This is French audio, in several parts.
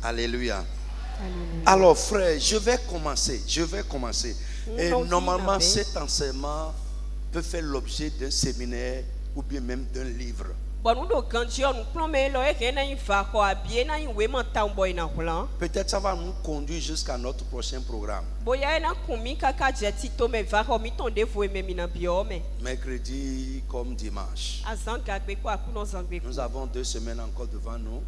Alléluia. Alors frère, je vais commencer. Et normalement cet enseignement peut faire l'objet d'un séminaire ou bien même d'un livre. Peut-être ça va nous conduire jusqu'à notre prochain programme. Mercredi comme dimanche. Nous avons 2 semaines encore devant nous.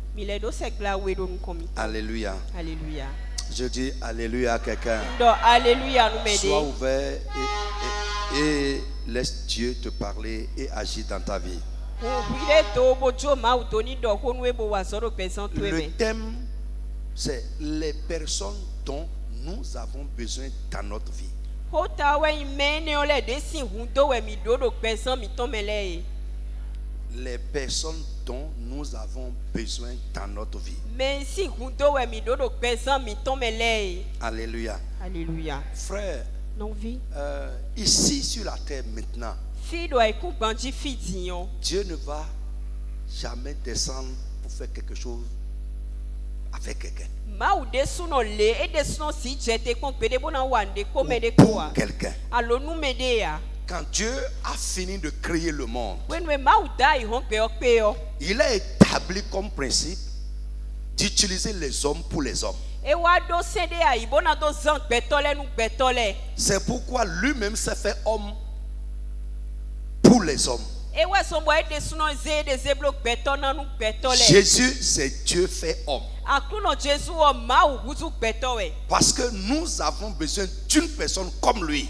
Alléluia. Alléluia. Je dis Alléluia à quelqu'un. Alléluia. Sois ouvert et laisse Dieu te parler et agir dans ta vie. Le thème, c'est les personnes dont nous avons besoin dans notre vie. Les personnes dont nous avons besoin dans notre vie. Alléluia. Alléluia. Frère, ici sur la terre maintenant, Dieu ne va jamais descendre pour faire quelque chose avec quelqu'un. Pour quelqu'un. Quand Dieu a fini de créer le monde, il a établi comme principe d'utiliser les hommes pour les hommes. C'est pourquoi lui-même s'est fait homme pour les hommes. Jésus, c'est Dieu fait homme. Parce que nous avons besoin d'une personne comme lui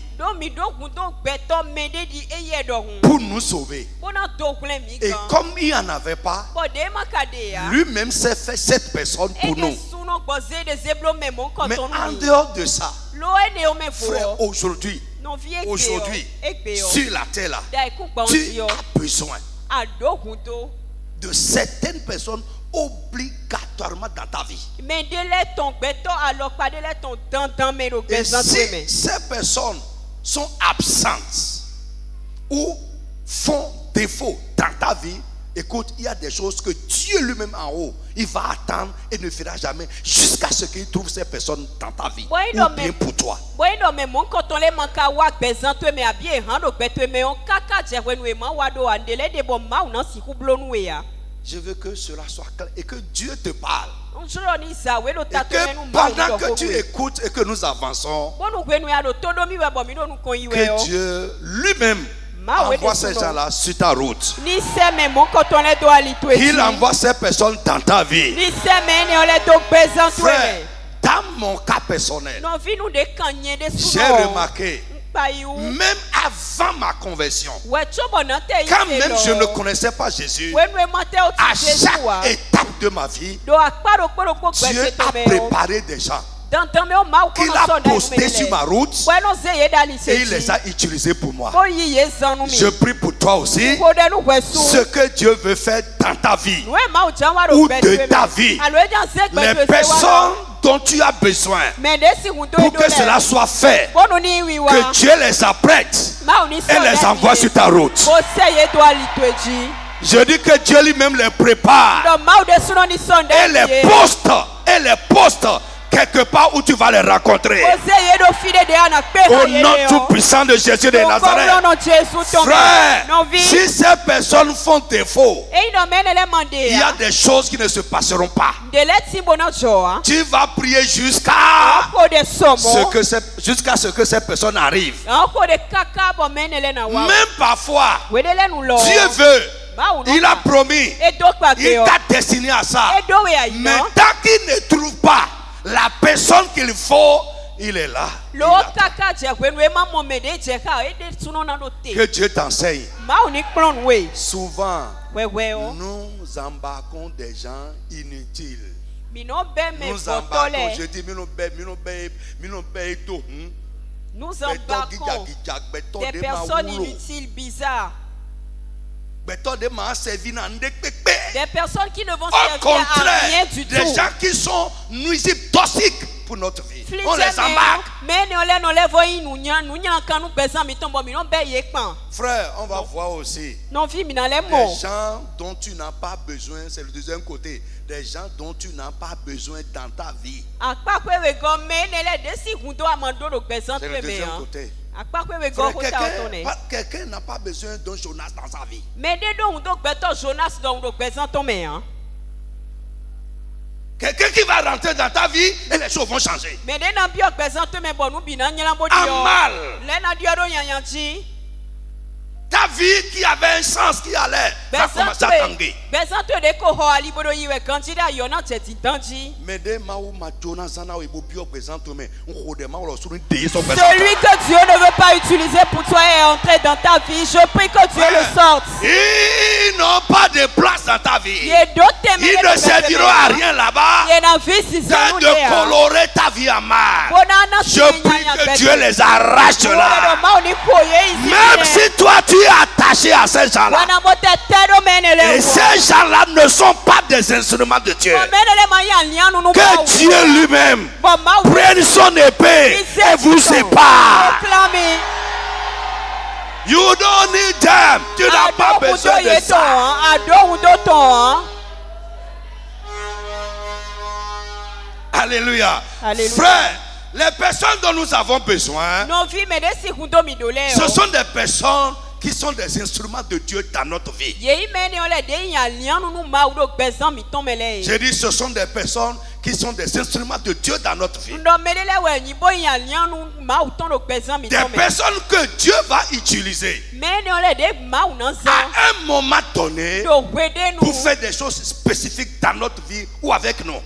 pour nous sauver. Et comme il n'y en avait pas, lui-même s'est fait cette personne pour nous. Mais en dehors de ça, frère, aujourd'hui, sur la terre là, tu as besoin de certaines personnes obligatoirement dans ta vie. Et si ces personnes sont absentes ou font défaut dans ta vie, écoute, il y a des choses que Dieu lui-même en haut, il va attendre et ne fera jamais jusqu'à ce qu'il trouve ces personnes dans ta vie. Ou bien pour toi. Je veux que cela soit clair et que Dieu te parle. Et que pendant que tu écoutes et que nous avançons, que Dieu lui-même envoie ces gens-là sur ta route. Il envoie ces personnes dans ta vie. Frère, dans mon cas personnel, j'ai remarqué, même avant ma conversion, quand même je ne connaissais pas Jésus, à chaque étape de ma vie, Dieu a préparé des gens qu'il a postés sur ma route et il les a utilisés pour moi. Je prie pour toi aussi, ce que Dieu veut faire dans ta vie ou de ta vie, les personnes dont tu as besoin pour que cela soit fait, que Dieu les apprête et les envoie sur ta route. Je dis que Dieu lui-même les prépare et les poste quelque part où tu vas les rencontrer. Au nom tout puissant de Jésus de Nazareth. Frère, si ces personnes font défaut, il y a des choses qui ne se passeront pas. Tu vas prier jusqu'à ce que ces personnes arrivent. Même parfois, Dieu veut. Il a promis. Il t'a destiné à ça. Mais tant qu'il ne trouve pas la personne qu'il faut, il est là. Que Dieu t'enseigne. Souvent, nous embarquons des gens inutiles. Nous embarquons, je dis, nous embarquons des personnes inutiles, bizarres. Des personnes qui ne vont servir à rien du tout. Des gens qui sont nuisibles, toxiques. pour notre vie. On les embarque. Frère, on va voir aussi des gens dont tu n'as pas besoin, c'est le deuxième côté. Des gens dont tu n'as pas besoin dans ta vie. C'est le deuxième côté. Quelqu'un n'a pas besoin d'un Jonas dans sa vie. Quelqu'un qui va rentrer dans ta vie et les choses vont changer. À mal. Ta vie qui avait un sens qui allait va commencer à tanguer. Celui que Dieu ne veut pas utiliser pour toi est entré dans ta vie. Je prie que Dieu le sorte. Ils n'ont pas de place dans ta vie. Ils ne serviront à rien là-bas que de colorer ta vie à mal. Je prie que Dieu les arrache là. Même si toi tu es attaché à ces gens-là. Et ces gens-là ne sont pas des instruments de Dieu. Que Dieu lui-même prenne son épée et vous sépare. You don't need them. Tu n'as pas besoin de ça. Alléluia. Frère, les personnes dont nous avons besoin, ce sont des personnes qui sont des instruments de Dieu dans notre vie. J'ai dit ce sont des personnes qui sont des instruments de Dieu dans notre vie. Des personnes que Dieu va utiliser à un moment donné pour faire des choses spécifiques dans notre vie ou avec nous.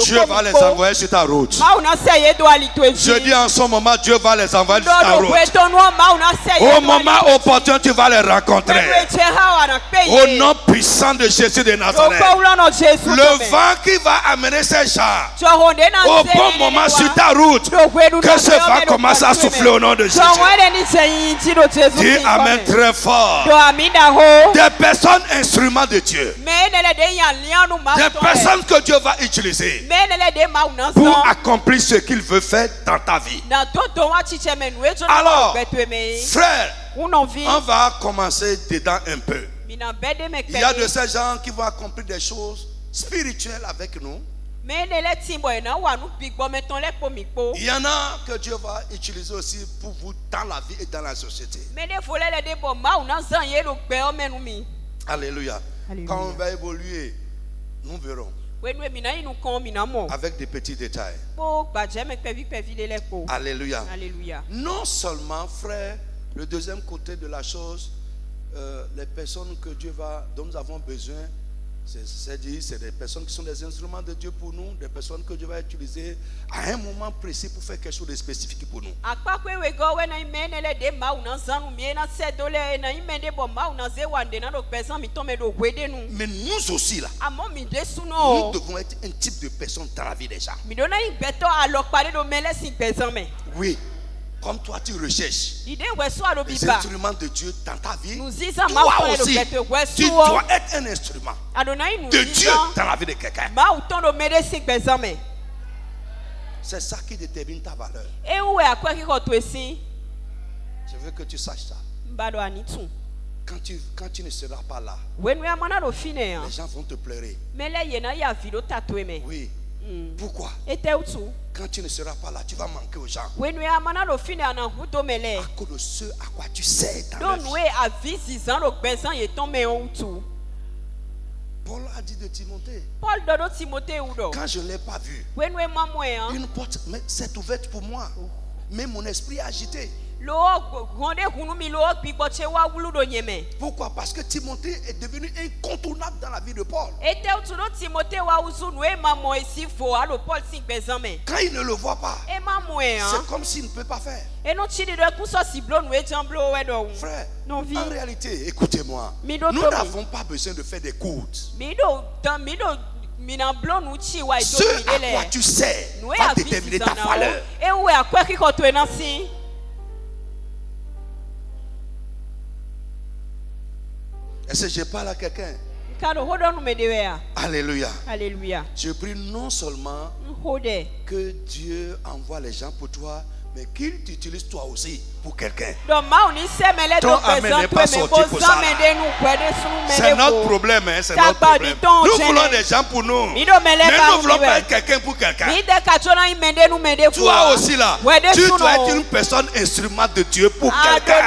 Dieu va les envoyer sur ta route. Je dis en ce moment, Dieu va les envoyer sur ta route. Au moment opportun, tu vas les rencontrer. Au nom puissant de Jésus de Nazareth. Le vent qui va amener ces gens au bon moment sur ta route, que ce vent commence à souffler au nom de Jésus. Dis Amen très fort. Des personnes instruments de Dieu. Des personnes que Dieu va utiliser pour accomplir ce qu'il veut faire dans ta vie. Alors, frère, on va commencer dedans un peu. Il y a de ces gens qui vont accomplir des choses spirituelles avec nous. Il y en a que Dieu va utiliser aussi pour vous dans la vie et dans la société. Alléluia. Quand on va évoluer, nous verrons. Avec des petits détails. Alléluia. Non seulement, frère, le deuxième côté de la chose, les personnes que Dieu va, dont nous avons besoin, c'est des personnes qui sont des instruments de Dieu pour nous, des personnes que Dieu va utiliser à un moment précis pour faire quelque chose de spécifique pour nous. Mais nous aussi là, nous devons être un type de personne dans la vie des gens. Oui. Comme toi tu recherches les instruments de Dieu dans ta vie, toi aussi tu dois être un instrument de Dieu dans la vie de quelqu'un. C'est ça qui détermine ta valeur. Je veux que tu saches ça. Quand tu ne seras pas là, les gens vont te pleurer. Oui. Pourquoi? Quand tu ne seras pas là, tu vas manquer aux gens. À cause de ce à quoi tu sais dans la vie. Paul a dit de Timothée. Quand je ne l'ai pas vu, une porte s'est ouverte pour moi. Mais mon esprit est agité. Pourquoi? Parce que Timothée est devenu incontournable dans la vie de Paul. Quand il ne le voit pas, c'est comme s'il ne peut pas faire. Frère, en réalité, écoutez-moi, nous n'avons pas besoin de faire des courtes. Ce à quoi tu sais va déterminer ta valeur. Est-ce que je parle à quelqu'un? Alléluia. Alléluia. Je prie non seulement que Dieu envoie les gens pour toi, mais qu'il t'utilise toi aussi pour quelqu'un. Ton amen n'est pas sorti pour ça. C'est notre problème, hein, c'est notre problème. Nous voulons des gens pour nous, mais nous ne voulons pas quelqu'un pour quelqu'un. Toi aussi là, tu dois être une personne instrument de Dieu pour quelqu'un.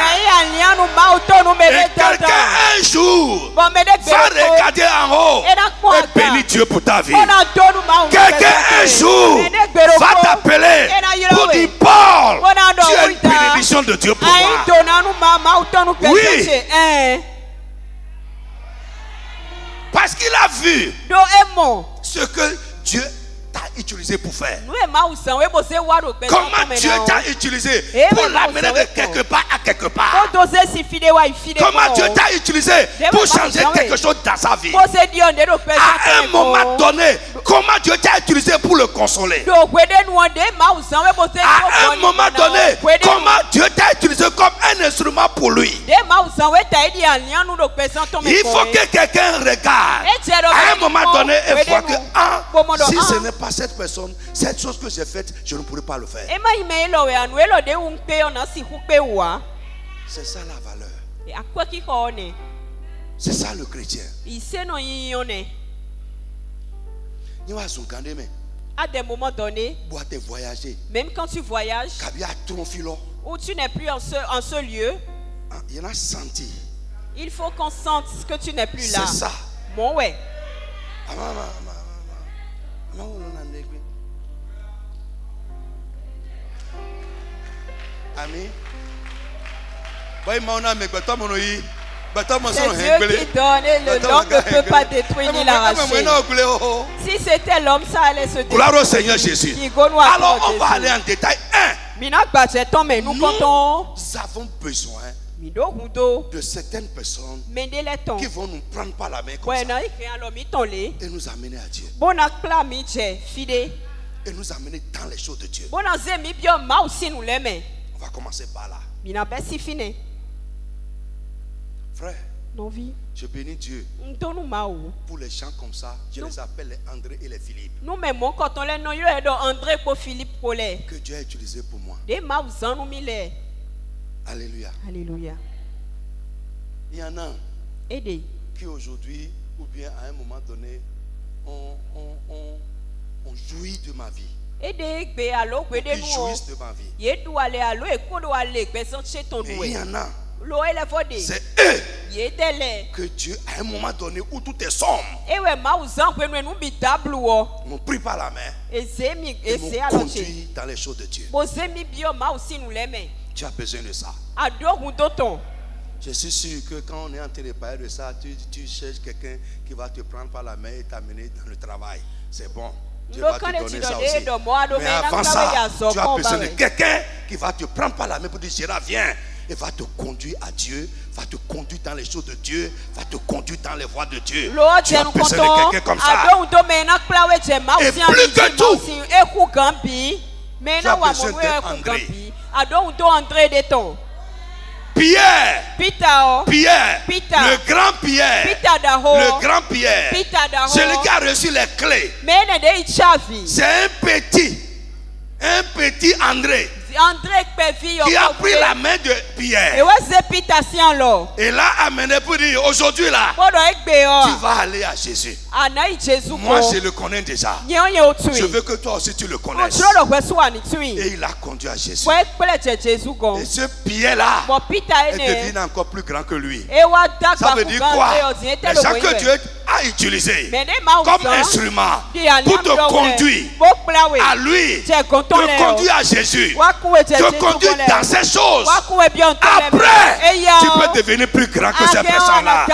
Et quelqu'un un jour va regarder en haut et bénir Dieu pour ta vie. Quelqu'un un jour va t'appeler pour dire Paul, tu es une bénédiction de Dieu pour moi. Oui. Parce qu'il a vu ce que Dieu t'a utilisé pour faire. Comment Dieu t'a utilisé pour l'amener de quelque part à quelque part. Comment Dieu t'a utilisé pour changer quelque chose dans sa vie. À un moment donné, comment Dieu t'a utilisé pour le consoler. À un moment donné, comment Dieu t'a utilisé comme un instrument pour lui. Il faut que quelqu'un regarde à un moment donné et voit que si ce n'est pas cette personne, cette chose que j'ai faite, je ne pourrais pas le faire. C'est ça la valeur. C'est ça le chrétien. À des moments donnés, même quand tu voyages, où tu n'es plus en ce lieu, il faut qu'on sente que tu n'es plus là. C'est ça. Bon, ouais. Ami. C'est Dieu qui donne et l'homme ne peut pas détruire ni l'arracher. Si c'était l'homme, ça allait se détruire. Gloire au Seigneur Jésus. Alors on va aller en détail. Nous avons besoin de certaines personnes qui vont nous prendre par la main comme ça et nous amener à Dieu. Et nous amener dans les choses de Dieu. On va commencer par là. Frère, je bénis Dieu pour les gens comme ça. Je les appelle les André et les Philippe. Que Dieu a utilisé pour moi. Alléluia. Alléluia. Il y en a qui aujourd'hui, ou bien à un moment donné, on jouit de ma vie. Ils jouissent de ma vie. Mais il y en a, c'est eux que Dieu, à un moment donné où tout est sombre, m'ont pris par la main et m'ont conduit dans les choses de Dieu. Tu as besoin de ça. Je suis sûr que quand on est en train de parler de ça, tu cherches quelqu'un qui va te prendre par la main et t'amener dans le travail. C'est bon. Dieu va te donner ça aussi. Mais avant ça, tu as besoin de quelqu'un qui va te prendre par la main pour dire Gérard, viens. Et va te conduire à Dieu, va te conduire dans les choses de Dieu, va te conduire dans les voies de Dieu. Tu as besoin de quelqu'un comme ça. Et plus que tout, tu as besoin d'André. Pierre, le grand Pierre, le grand Pierre, celui qui a reçu les clés, c'est un petit André qui a pris la main de Pierre et l'a amené pour dire aujourd'hui là, tu vas aller à Jésus. Moi je le connais déjà. Je veux que toi aussi tu le connaisses. Et il a conduit à Jésus. Et ce Pierre là est devenu encore plus grand que lui. Ça veut dire quoi? Les gens que Dieu a utilisés comme instrument pour te conduire à lui, te conduire à Jésus, te conduire dans ces choses. Après, tu peux devenir plus grand que ces personnes-là.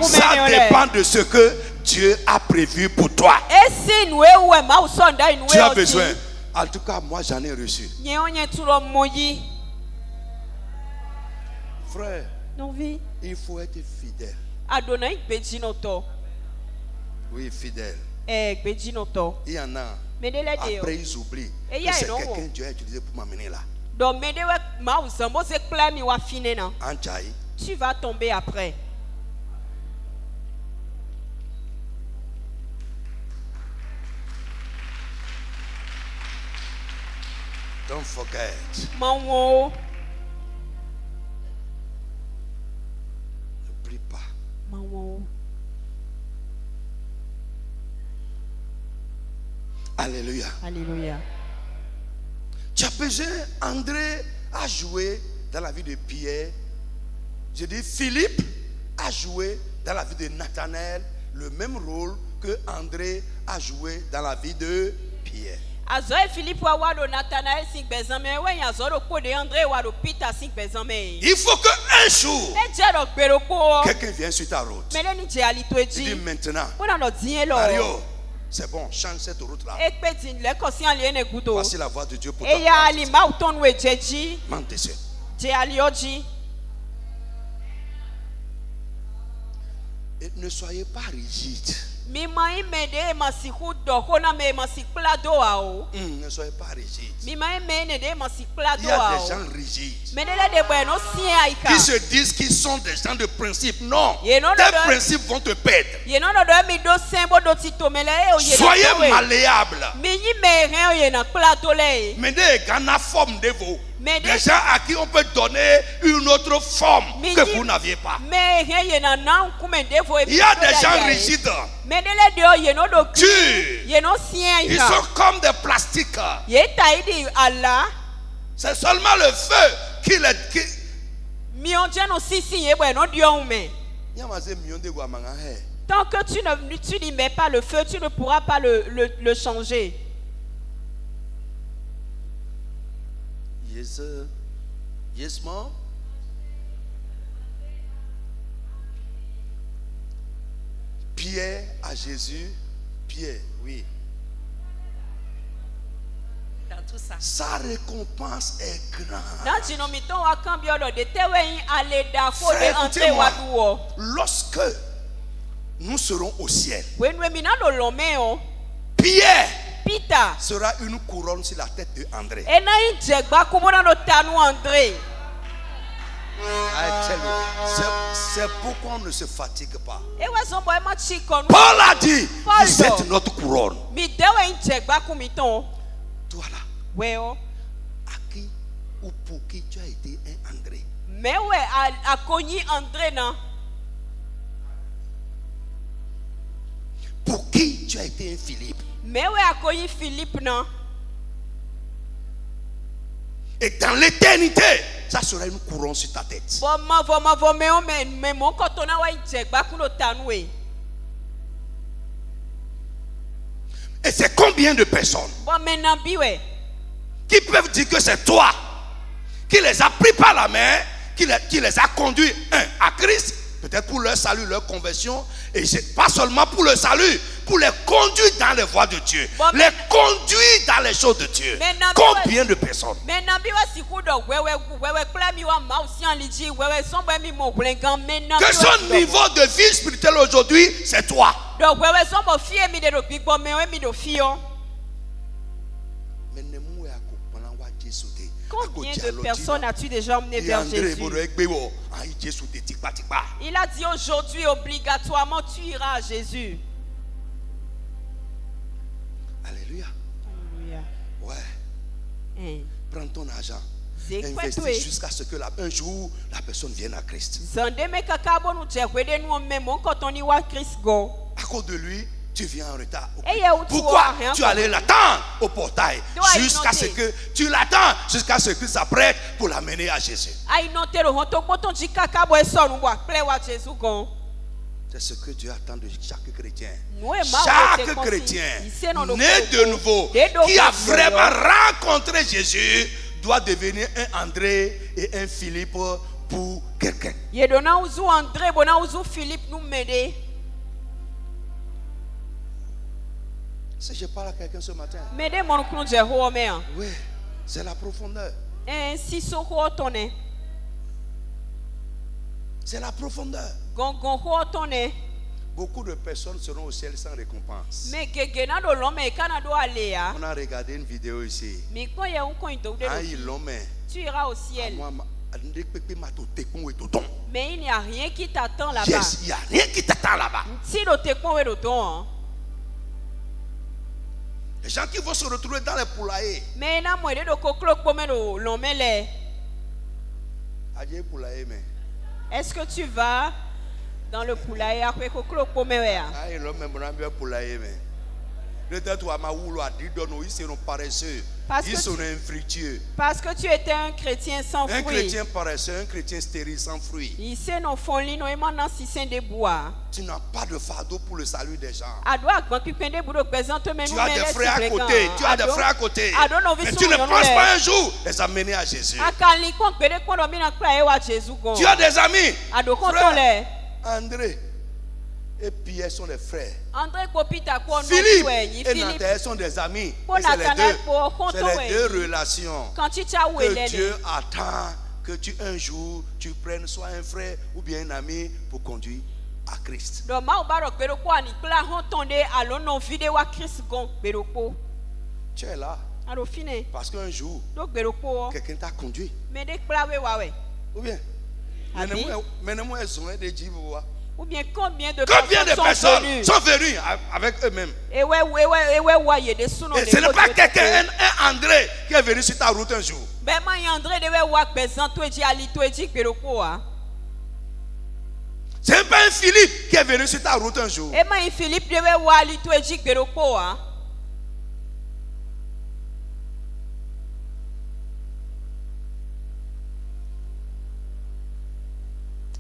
Ça dépend de ce que Dieu a prévu pour toi. Tu as besoin. En tout cas, moi j'en ai reçu. Frère, il faut être fidèle. Oui, fidèle. Il y en a. Après, ils oublient que c'est quelqu'un que Dieu a utilisé pour m'amener là. Tu vas tomber après. forget. Ne prie pas. Alléluia. Alléluia. Tu as besoin, André a joué dans la vie de Pierre. Je dis, Philippe a joué dans la vie de Nathanaël le même rôle que André a joué dans la vie de Pierre. Il faut qu'un jour, quelqu'un vienne sur ta route. Il dit maintenant, Mario, c'est bon, change cette route-là. Voici la voix de Dieu pour toi. Et ne soyez pas rigide. Ne soyez pas rigide. Il y a des gens rigides qui se disent qu'ils sont des gens de principe. Non, tes principes vont te perdre. Soyez malléables. Menez une forme de vous. Des gens à qui on peut donner une autre forme que vous n'aviez pas. Il y a des gens rigides. Ils sont comme des plastiques. C'est seulement le feu qui les... Tant que tu n'y mets pas le feu, tu ne pourras pas le changer. Yes, sir. Yes, mom. Pierre à Jésus. Pierre, oui. Dans tout ça. Sa récompense est grande. Lorsque nous serons au ciel, Pierre sera une couronne sur la tête de André. C'est pourquoi on ne se fatigue pas. Paul a dit, vous êtes notre couronne. Toi là, à qui ou pour qui tu as été un André? Pour qui tu as été un Philippe? Et dans l'éternité, ça sera une couronne sur ta tête. Et c'est combien de personnes qui peuvent dire que c'est toi qui les a pris par la main, qui les a conduits à Christ, peut-être pour leur salut, leur conversion, et pas seulement pour le salut, pour les conduire dans les voies de Dieu, les conduire dans les choses de Dieu. Combien de personnes? Que son niveau de vie spirituelle aujourd'hui, c'est toi. Combien de personnes as-tu déjà emmené vers Jésus? Il a dit aujourd'hui obligatoirement tu iras à Jésus. Alléluia. Alléluia. Ouais. Prends ton argent. Investis jusqu'à ce que un jour la personne vienne à Christ. À cause de lui, tu viens en retard. Pourquoi tu allais l'attendre au portail jusqu'à ce que tu l'attends jusqu'à ce qu'il s'apprête pour l'amener à Jésus? C'est ce que Dieu attend de chaque chrétien. Chaque chrétien né de nouveau qui a vraiment rencontré Jésus doit devenir un André et un Philippe pour quelqu'un. Si je parle à quelqu'un ce matin, oui, c'est la profondeur. C'est la profondeur. Beaucoup de personnes seront au ciel sans récompense. On a regardé une vidéo ici. Tu iras au ciel. Mais il n'y a rien qui t'attend là-bas. Yes, il n'y a rien qui t'attend là-bas. Les gens qui vont se retrouver dans les poulaillers. Est-ce que tu vas dans le poulailler après ils sont infructueux. Parce que tu étais un chrétien sans fruit. Un chrétien paresseux, un chrétien stérile sans fruit. Tu n'as pas de fardeau pour le salut des gens. Tu as des frères à côté. Tu as des frères à côté. Mais tu ne penses pas un jour les amener à Jésus. Tu as des amis. Frère André et Pierre sont des frères. Philippe et Nathalie sont des amis. C'est les deux relations que Dieu attend que tu un jour tu prennes soit un frère ou bien un ami pour conduire à Christ. Tu es là parce qu'un jour quelqu'un t'a conduit. Ou bien maintenant elles sont des djibouas. Ou bien combien de personnes sont venues avec eux-mêmes. Et ce n'est pas quelqu'un, un André qui est venu sur ta route un jour. C'est pas un Philippe qui est venu sur ta route un jour.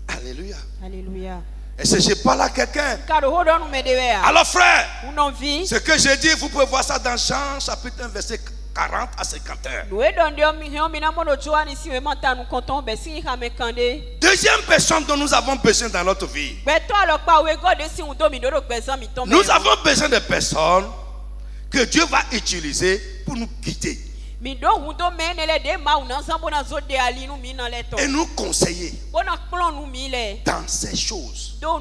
Alléluia. Alléluia. Et si je parle à quelqu'un, alors frère, ce que j'ai dit, vous pouvez voir ça dans Jean chapitre 1 verset 40 à 51. Deuxième personne dont nous avons besoin dans notre vie. Nous avons besoin de personnes que Dieu va utiliser pour nous guider. Et nous conseiller dans ces choses, dans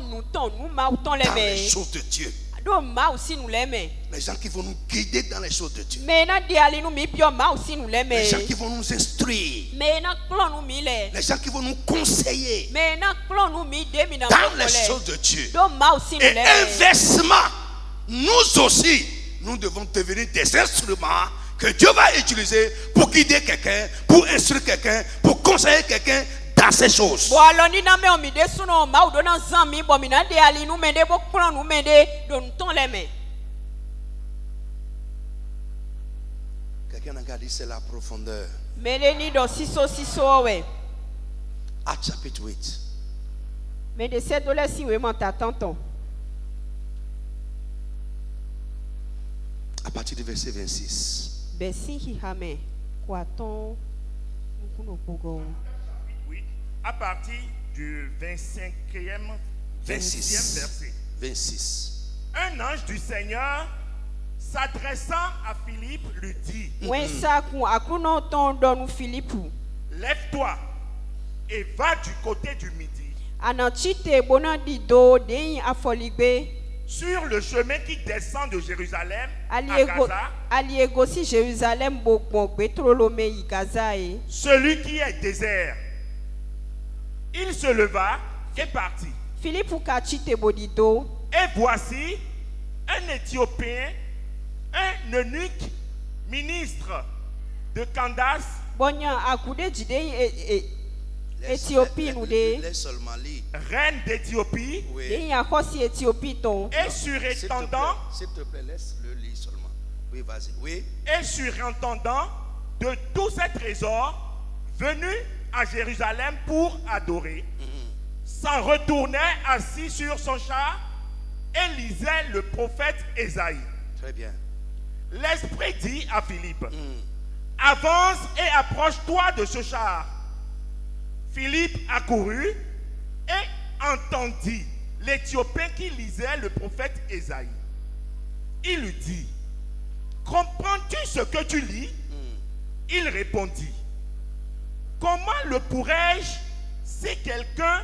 les choses de Dieu. Les gens qui vont nous guider dans les choses de Dieu. Les gens qui vont nous instruire. Les gens qui vont nous conseiller dans les choses de Dieu. Et inversement, nous aussi, nous devons devenir des instruments que Dieu va utiliser pour guider quelqu'un, pour instruire quelqu'un, pour conseiller quelqu'un dans ces choses. Quelqu'un a dit c'est la profondeur. Actes chapitre 8. À partir du verset 26. Oui, à partir du 25e 26e verset. Un ange du Seigneur s'adressant à Philippe lui dit: Lève-toi et va du côté du midi, sur le chemin qui descend de Jérusalem à Gaza, celui qui est désert. Il se leva et partit. Et voici un Éthiopien, un eunuque, ministre de Candace, reine d'Éthiopie, et surintendant, s'il te plaît, laisse-le lire seulement. Oui, vas-y. Oui. Et surintendant de tous ces trésors, venu à Jérusalem pour adorer, s'en retournait assis sur son char et lisait le prophète Ésaïe. Très bien. L'Esprit dit à Philippe: avance et approche-toi de ce char. Philippe accourut et entendit l'Éthiopien qui lisait le prophète Ésaïe. Il lui dit: comprends-tu ce que tu lis? Il répondit: comment le pourrais-je si quelqu'un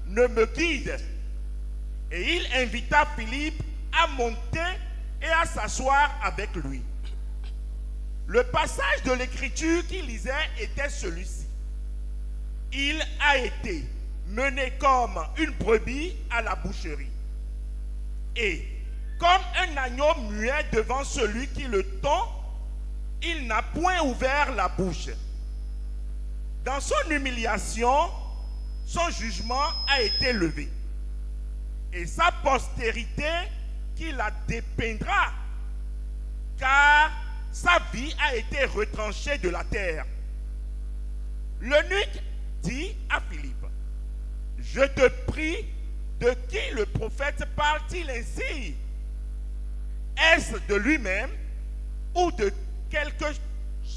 ne me guide? Et il invita Philippe à monter et à s'asseoir avec lui. Le passage de l'écriture qu'il lisait était celui-ci: il a été mené comme une brebis à la boucherie, et comme un agneau muet devant celui qui le tond, il n'a point ouvert la bouche. Dans son humiliation, son jugement a été levé. Et sa postérité qui la dépeindra, car sa vie a été retranchée de la terre. L'eunuque dit à Philippe, je te prie, de qui le prophète parle-t-il ainsi? Est-ce de lui-même ou de quelques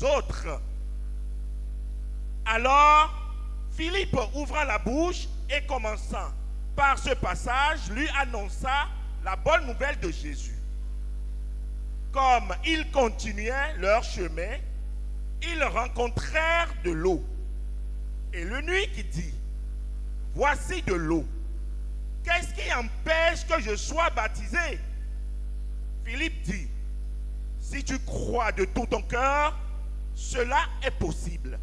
autres? Alors, Philippe ouvra la bouche et commençant par ce passage, lui annonça la bonne nouvelle de Jésus. Comme ils continuaient leur chemin, ils rencontrèrent de l'eau. Et l'eunuque dit, voici de l'eau. Qu'est-ce qui empêche que je sois baptisé? Philippe dit, si tu crois de tout ton cœur, cela est possible.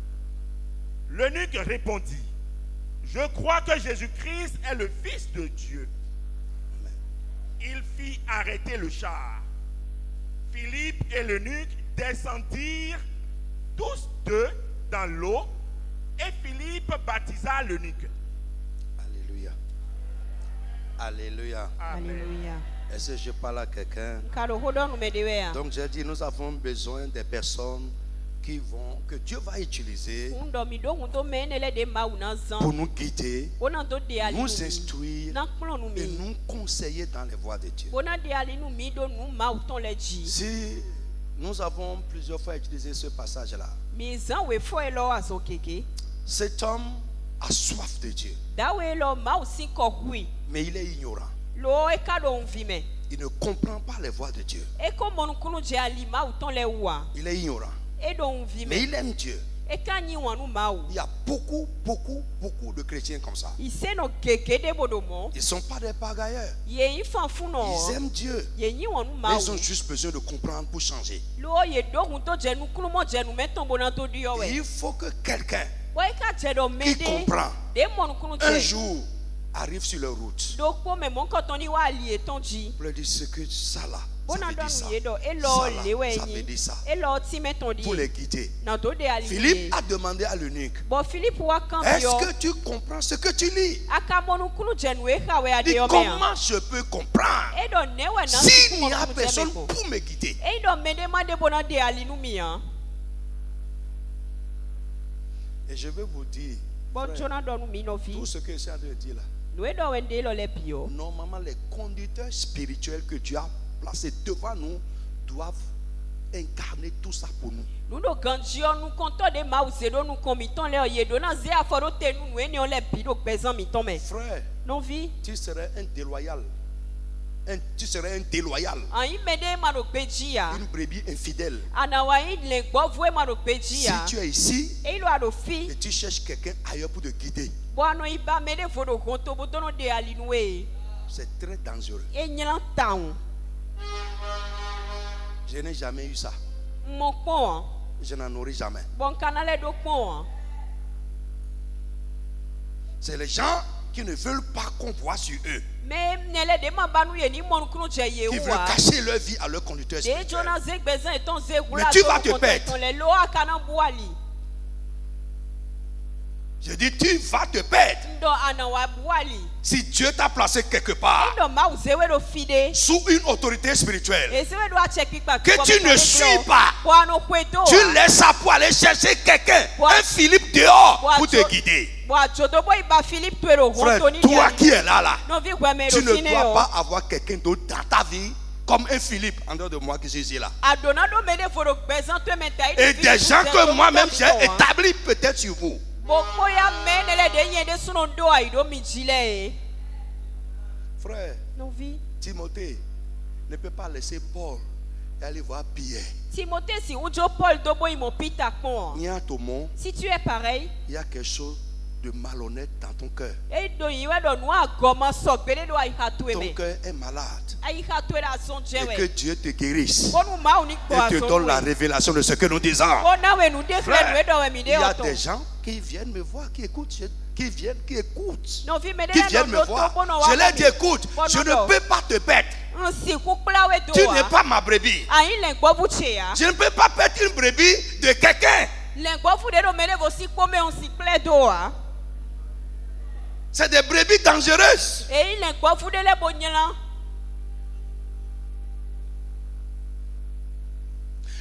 L'eunuque répondit, je crois que Jésus-Christ est le Fils de Dieu. Il fit arrêter le char. Philippe et l'eunuque descendirent tous deux dans l'eau et Philippe baptisa l'eunuque. Alléluia. Alléluia. Alléluia. Est-ce que je parle à quelqu'un? Donc j'ai dit, nous avons besoin des personnes que Dieu va utiliser pour nous guider, nous instruire et nous conseiller dans les voies de Dieu. Si nous avons plusieurs fois utilisé ce passage-là, cet homme a soif de Dieu, mais il est ignorant. Il ne comprend pas les voies de Dieu. Il est ignorant. Mais il aime Dieu. Il y a beaucoup de chrétiens comme ça. Ils ne sont pas des pagailleurs. Ils aiment Dieu. Mais ils ont juste besoin de comprendre pour changer. Il faut que quelqu'un qui comprend un jour arrive sur leur route. Pour leur dire ce que ça là, ça veut dire ça. Ça veut dire ça. Pour les guider. Philippe a demandé à l'eunuque, est-ce que tu comprends ce que tu lis? Dit, comment je peux comprendre s'il n'y a personne pour me guider? Et je veux vous dire, frère, tout ce que je suis en train de dire là, normalement les conducteurs spirituels que Dieu a placés devant nous doivent incarner tout ça pour nous. Frère, tu serais un déloyal. Tu serais un déloyal. Une brebis infidèle. Si tu es ici et tu cherches quelqu'un ailleurs pour te guider, c'est très dangereux. Je n'ai jamais eu ça. Je n'en aurai jamais. C'est les gens qui ne veulent pas qu'on voit sur eux, qui veulent cacher leur vie à leur conducteur spirituel. Mais tu vas te perdre. Je dis, tu vas te perdre. Si Dieu t'a placé quelque part sous une autorité spirituelle que tu ne suis pas, tu laisses ça pour aller chercher quelqu'un, un Philippe dehors pour te guider. Frère, toi qui es là, tu ne dois pas avoir quelqu'un d'autre dans ta vie comme un Philippe en dehors de moi qui suis ici là. Et des gens que moi-même j'ai établis peut-être sur vous. Frère, Timothée ne peut pas laisser Paul et aller voir Pierre. Si tu es pareil, il y a quelque chose de malhonnête dans ton cœur. Ton cœur est malade. Et que Dieu te guérisse et te donne la révélation de ce que nous disons. Frère, il y a des gens qui viennent me voir, qui écoutent, qui viennent me voir. Je leur dis, écoute, je ne peux pas te perdre. Tu n'es pas ma brebis. Je ne peux pas perdre une brebis de quelqu'un. C'est des brebis dangereuses.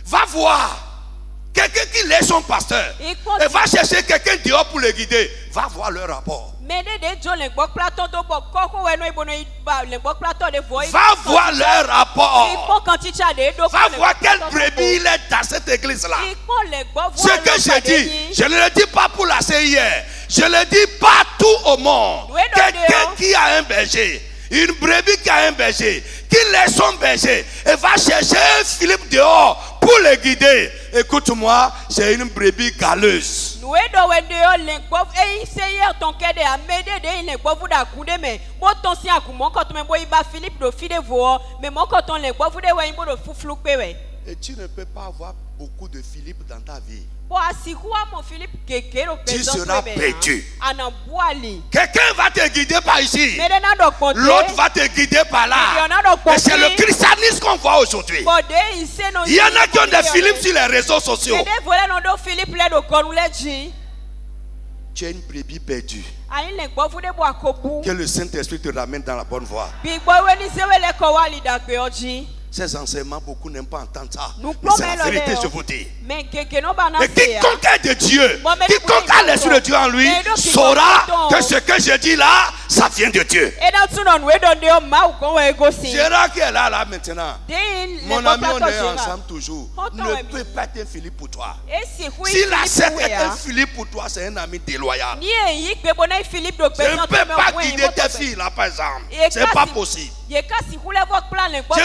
Va voir quelqu'un qui laisse son pasteur et va chercher quelqu'un dehors pour le guider. Va voir leur rapport. Va voir leur rapport. Va voir quelle brebis il est dans cette église-là. Ce que je dis, je ne le dis pas pour la CIR. Je le dis partout au monde. Quelqu'un qui a un berger, une brebis qui a un berger, qui laisse son berger et va chercher Philippe dehors pour le guider. Écoute-moi, c'est une brebis galeuse. Et tu ne peux pas avoir beaucoup de Philippe dans ta vie. Tu seras perdu. Quelqu'un va te guider par ici. L'autre va te guider par là. Et c'est le christianisme qu'on voit aujourd'hui. Il y en a qui ont des Philippe sur les réseaux sociaux. Tu es une brebis perdue. Que le Saint-Esprit te ramène dans la bonne voie. Ces enseignements, beaucoup n'aiment pas entendre ça. Mais c'est la vérité, je vous dis. Et quiconque est de Dieu, quiconque a l'esprit de Dieu en lui, saura que ce que je dis là, ça vient de Dieu. Gérard qui est là maintenant. Mon ami, on est ensemble toujours. Ne peut pas être un Philippe pour toi. S'il accepte être un Philippe pour toi, c'est un ami déloyal. Je ne peux pas guider tes filles là, par exemple. C'est pas possible. Je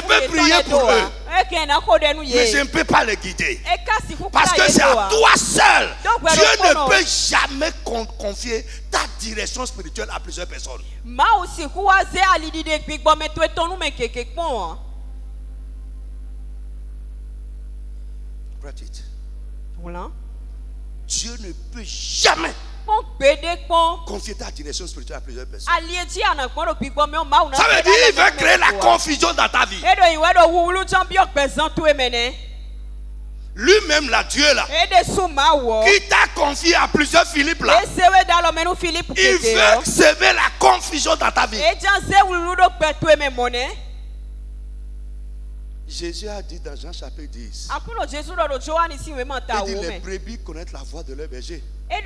peux prier pour eux, mais je ne peux pas les guider. Parce que c'est à toi seul. Dieu ne peut jamais confier ta direction spirituelle à plusieurs personnes. Dieu ne peut jamais confier ta direction spirituelle à plusieurs personnes. Ça veut dire qu'il veut créer la confusion dans ta vie. Lui-même, là, Dieu là, qui t'a confié à plusieurs Philippe là, il veut semer la confusion dans ta vie. Jésus a dit dans Jean chapitre 10, il dit les brebis connaissent la voix de leur berger. Et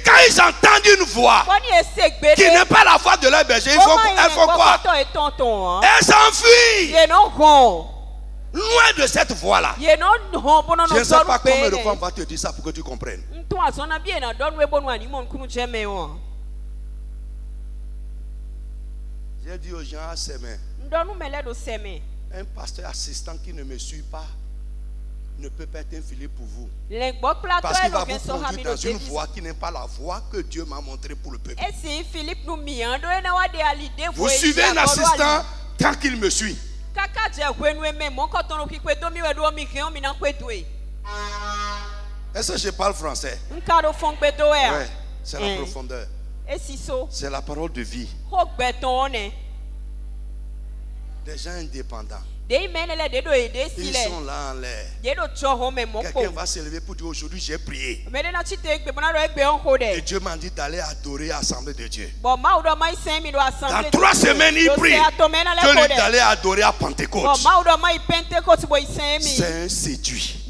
quand ils entendent une voix qui n'est pas la voix de leur berger, elles font quoi? Elles s'enfuient. Loin de cette voix-là. Je ne sais pas combien de fois on va te dire ça pour que tu comprennes. J'ai dit aux gens à s'aimer. Un pasteur assistant qui ne me suit pas ne peut pas être un Philippe pour vous. Parce qu'il va vous conduire dans une voie qui n'est pas la voie que Dieu m'a montrée pour le peuple. Vous suivez un assistant tant qu'il me suit. Est-ce que je parle français? Oui, c'est la profondeur. C'est la parole de vie. Des gens indépendants. Ils sont là en l'air. Quelqu'un va se lever pour dire aujourd'hui j'ai prié. Et Dieu m'a dit d'aller adorer l'Assemblée de Dieu. Dans 3 semaines il prie. Dieu lui dit d'aller adorer à Pentecôte. C'est un séduit.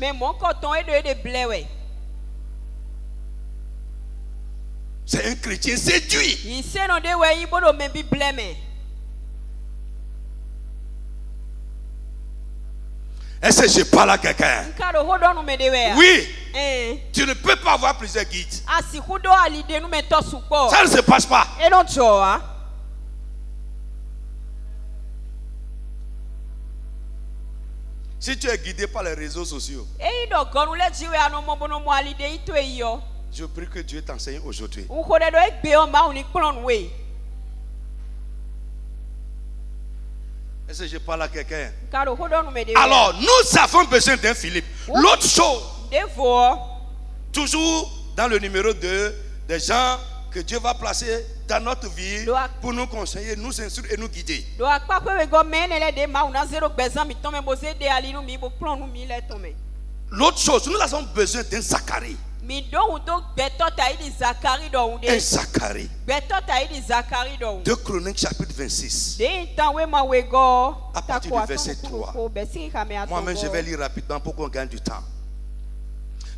C'est un chrétien séduit. Est-ce que je parle à quelqu'un? Oui. Tu ne peux pas avoir plusieurs guides. Ça ne se passe pas. Si tu es guidé par les réseaux sociaux, je prie que Dieu t'enseigne aujourd'hui. Est-ce que je parle à quelqu'un? Alors, nous avons besoin d'un Philippe. L'autre chose, toujours dans le numéro 2, des gens que Dieu va placer dans notre vie pour nous conseiller, nous instruire et nous guider. L'autre chose, nous avons besoin d'un Zacharie. Un Zacharie. 2 Chroniques chapitre 26. À partir du verset 3. Moi-même, je vais lire rapidement pour qu'on gagne du temps.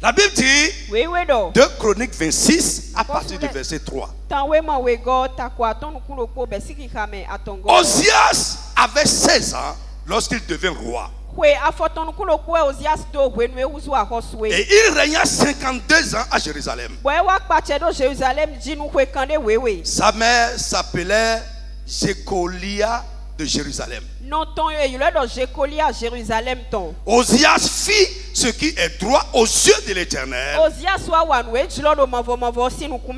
La Bible dit, 2 Chroniques 26, à partir du verset 3. Osias avait 16 ans lorsqu'il devint roi. Et il régna 52 ans à Jérusalem. Sa mère s'appelait Jécolia de Jérusalem. Osias fit ce qui est droit aux yeux de l'Éternel,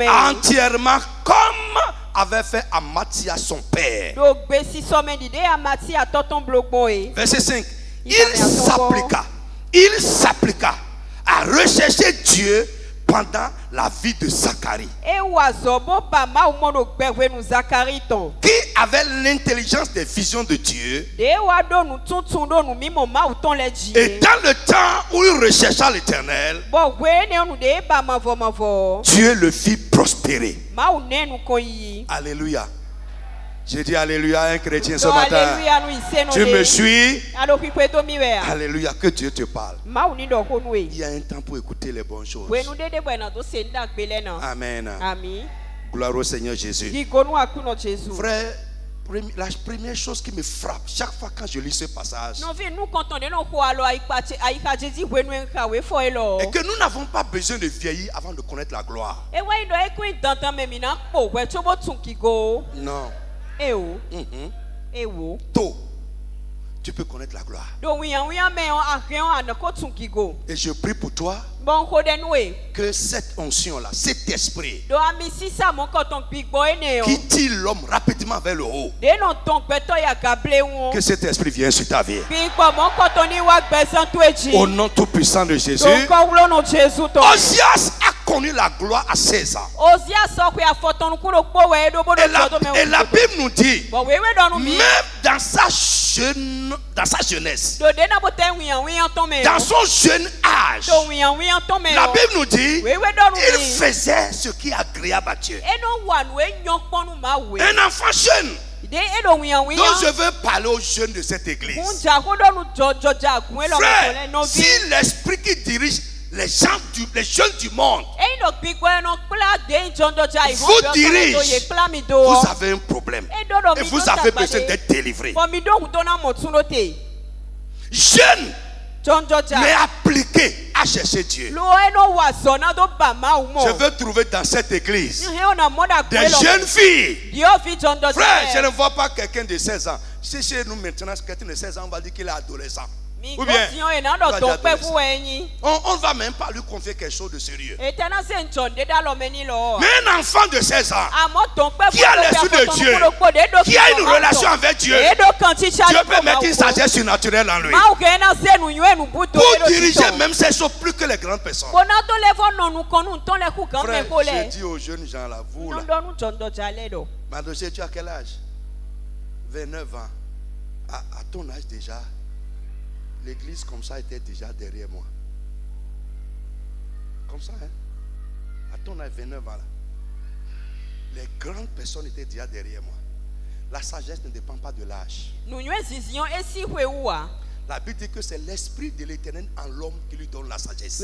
entièrement comme avait fait Amathia son père. Verset 5. Il s'appliqua à rechercher Dieu pendant la vie de Zacharie, qui avait l'intelligence des visions de Dieu, et dans le temps où il rechercha l'Éternel, Dieu le fit prospérer. Alléluia. J'ai dit alléluia à un chrétien ce matin. Tu me suis? Alléluia, que Dieu te parle. Il y a un temps pour écouter les bonnes choses. Amen. Gloire au Seigneur Jésus. Frère, la première chose qui me frappe chaque fois quand je lis ce passage, est que nous n'avons pas besoin de vieillir avant de connaître la gloire. Non. Tôt, tu peux connaître la gloire. Et je prie pour toi que cette onction-là, cet esprit qui tire l'homme rapidement vers le haut, que cet esprit vienne sur ta vie. Au nom tout puissant de Jésus. Osias a connu la gloire à 16 ans. Et la Bible nous dit, même dans sa jeunesse, dans son jeune âge, la Bible nous dit, il faisait ce qui est agréable à Dieu. Un enfant jeune. Donc je veux parler aux jeunes de cette église. Frère, si l'esprit qui dirige les jeunes du monde vous dirige, vous avez un problème et vous avez besoin d'être délivré. Jeune, mais appliqué à chercher Dieu. Je veux trouver dans cette église des jeunes filles. Frère, je ne vois pas quelqu'un de 16 ans. Si chez nous maintenant, quelqu'un de 16 ans, on va dire qu'il est adolescent. Ou bien, on ne va même pas lui confier quelque chose de sérieux. Mais un enfant de 16 ans qui a l'esprit de Dieu, qui a une relation avec Dieu, Dieu peut mettre une sagesse surnaturelle en lui pour diriger même ces choses plus que les grandes personnes. Frère, je dis aux jeunes gens là, vous là, Madoché, tu as quel âge? 29 ans. À ton âge déjà, l'église comme ça était déjà derrière moi. Comme ça, hein? À ton âge, 29 ans là. Les grandes personnes étaient déjà derrière moi. La sagesse ne dépend pas de l'âge. La Bible dit que c'est l'esprit de l'Éternel en l'homme qui lui donne la sagesse.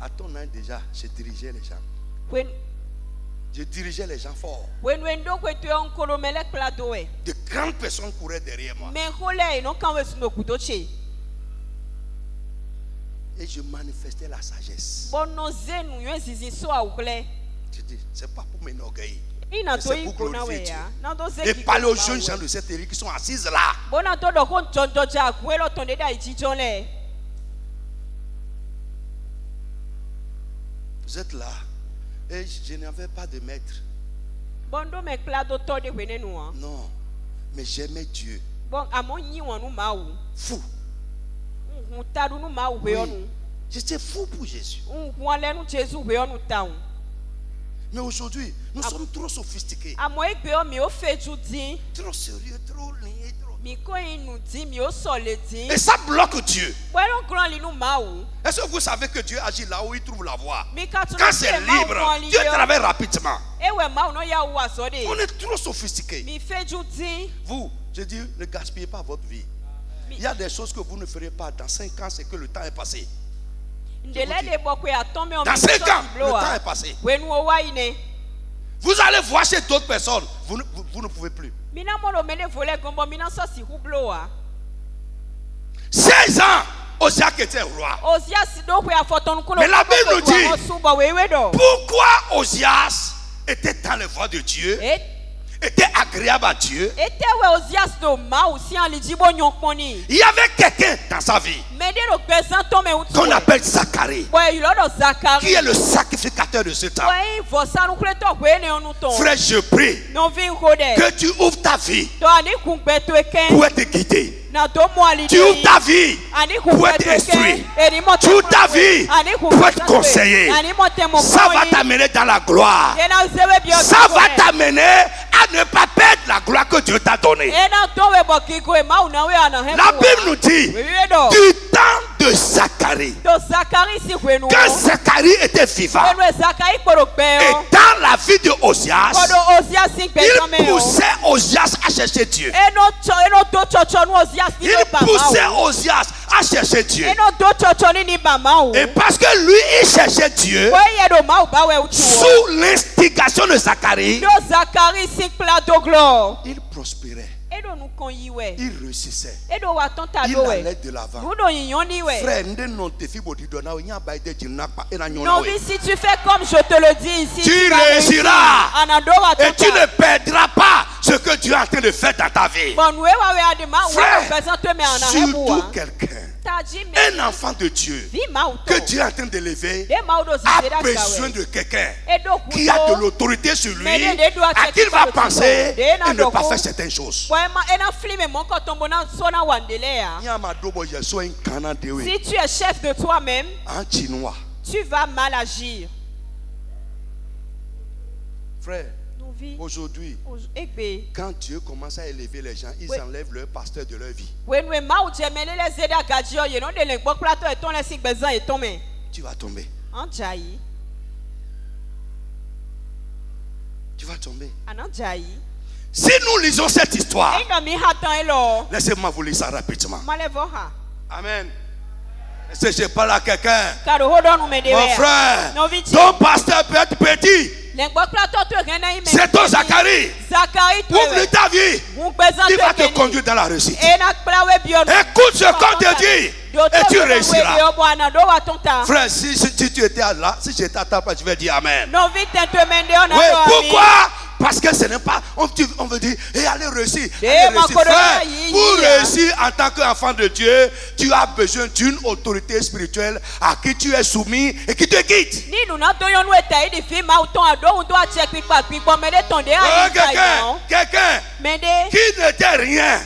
À ton âge déjà, je dirigeais les gens. Je dirigeais les gens forts. De grandes personnes couraient derrière moi. Et je manifestais la sagesse. Je dis, c'est pas pour m'enorgueillir. C'est pour glorifier Dieu. Et parler aux jeunes gens de cette église qui sont assises là. Vous êtes là. Et je n'avais pas de maître. Non, mais j'aimais Dieu. Fou. Oui. J'étais fou pour Jésus. Mais aujourd'hui, nous sommes trop sophistiqués. Trop sérieux, trop liés, trop. Et ça bloque Dieu. Est-ce que vous savez que Dieu agit là où il trouve la voie? Quand c'est libre, Dieu travaille rapidement. On est trop sophistiqués. Vous, je dis, ne gaspillez pas votre vie. Il y a des choses que vous ne ferez pas dans 5 ans, c'est que le temps est passé. Dans 5 ans, le temps est passé. Vous allez voir chez d'autres personnes, vous ne pouvez plus. 16 ans, Osias était roi. Mais la Bible nous dit, pourquoi Osias était dans les voies de Dieu, était agréable à Dieu. Il y avait quelqu'un dans sa vie qu'on appelle Zacharie, qui est le sacrificateur de ce temps. Frère, je prie que tu ouvres ta vie pour être guidé. Tu ouvres ta vie pour être instruit. Tu ouvres ta vie pour être conseillé. Ça va t'amener dans la gloire. Ça va t'amener à ne pas perdre la gloire que Dieu t'a donnée. La Bible nous dit du temps de Zacharie, quand Zacharie était vivant, et dans la vie de Osias, il poussait Osias à chercher Dieu. Il poussait Osias à chercher Dieu. Et parce que lui, il cherchait Dieu, sous l'instigation de Zacharie, il prospérait. Il réussissait. Il allait de l'avant. Non, si tu fais comme je te le dis ici, tu réussiras. Et tu ne perdras pas ce que Dieu est en train de faire dans ta vie. Frère, surtout quelqu'un, un enfant de Dieu que Dieu est en train d'élever a besoin de quelqu'un qui a de l'autorité sur lui, à qui il va penser et ne pas faire certaines choses. Si tu es chef de toi-même, tu vas mal agir. Frère, aujourd'hui, quand Dieu commence à élever les gens, ils enlèvent leur pasteur de leur vie. Tu vas tomber. Tu vas tomber. Si nous lisons cette histoire, laissez-moi vous lire ça rapidement. Amen. Est-ce que je parle à quelqu'un? Mon frère, ton pasteur peut être petit. C'est ton Zacharie. Ouvre ta vie. Il va te conduire dans la réussite. Écoute ce qu'on te dit et tu réussiras. Frère, si tu étais là, si j'étais à ta place, je vais dire Amen. Oui, pourquoi? Parce que ce n'est pas, on veut dire, et allez réussir. Frère, pour réussir en tant qu'enfant de Dieu, tu as besoin d'une autorité spirituelle à qui tu es soumis et qui te guide. Quelqu'un qui n'était rien.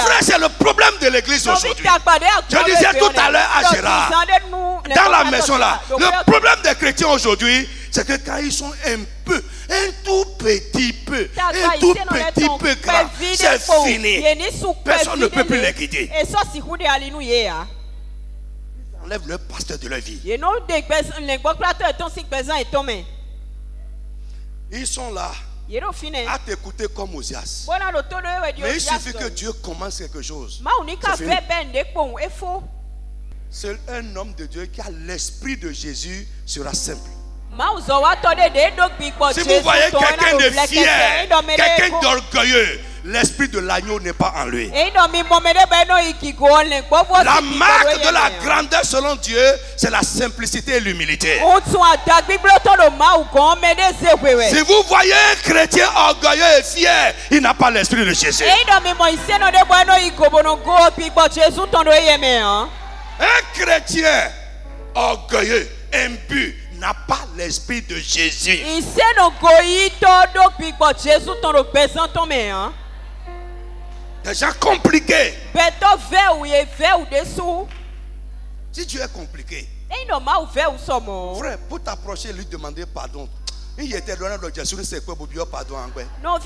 Frère, c'est le problème de l'église aujourd'hui. Je disais tout à l'heure à Gérard, dans la maison là, le problème des chrétiens aujourd'hui, c'est que quand ils sont un tout petit peu grand, c'est fini. Personne ne peut plus les guider. Ils enlèvent le pasteur de leur vie. Ils sont là à t'écouter comme Osias. Mais il suffit que Dieu commence quelque chose. Seul un homme de Dieu qui a l'esprit de Jésus sera simple. Si vous voyez quelqu'un de fier, quelqu'un d'orgueilleux, l'esprit de l'agneau n'est pas en lui. La marque de la grandeur selon Dieu, c'est la simplicité et l'humilité. Si vous voyez un chrétien orgueilleux et fier, il n'a pas l'esprit de Jésus. Un chrétien orgueilleux, imbu, n'a pas l'esprit de Jésus. Des gens compliqués. Si tu es compliqué, frère, pour t'approcher et lui demander pardon, il était donné de Jésus, c'est quoi pardon. Non,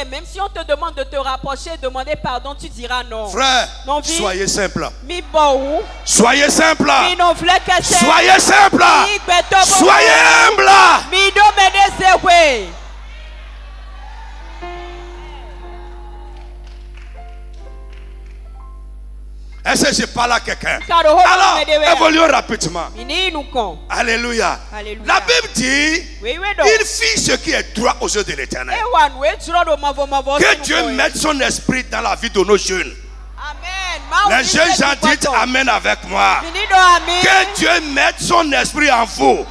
même si on te demande de te rapprocher, demander pardon, tu diras non. Frère, soyez simple. Soyez simple. Soyez simple. Soyez humble. Est-ce que je parle à quelqu'un? Alors, évoluons rapidement. Alléluia. La Bible dit, il fit ce qui est droit aux yeux de l'Éternel. Que Dieu mette son esprit dans la vie de nos jeunes. Les jeunes gens disent Amen avec moi. Que Dieu mette son esprit en vous.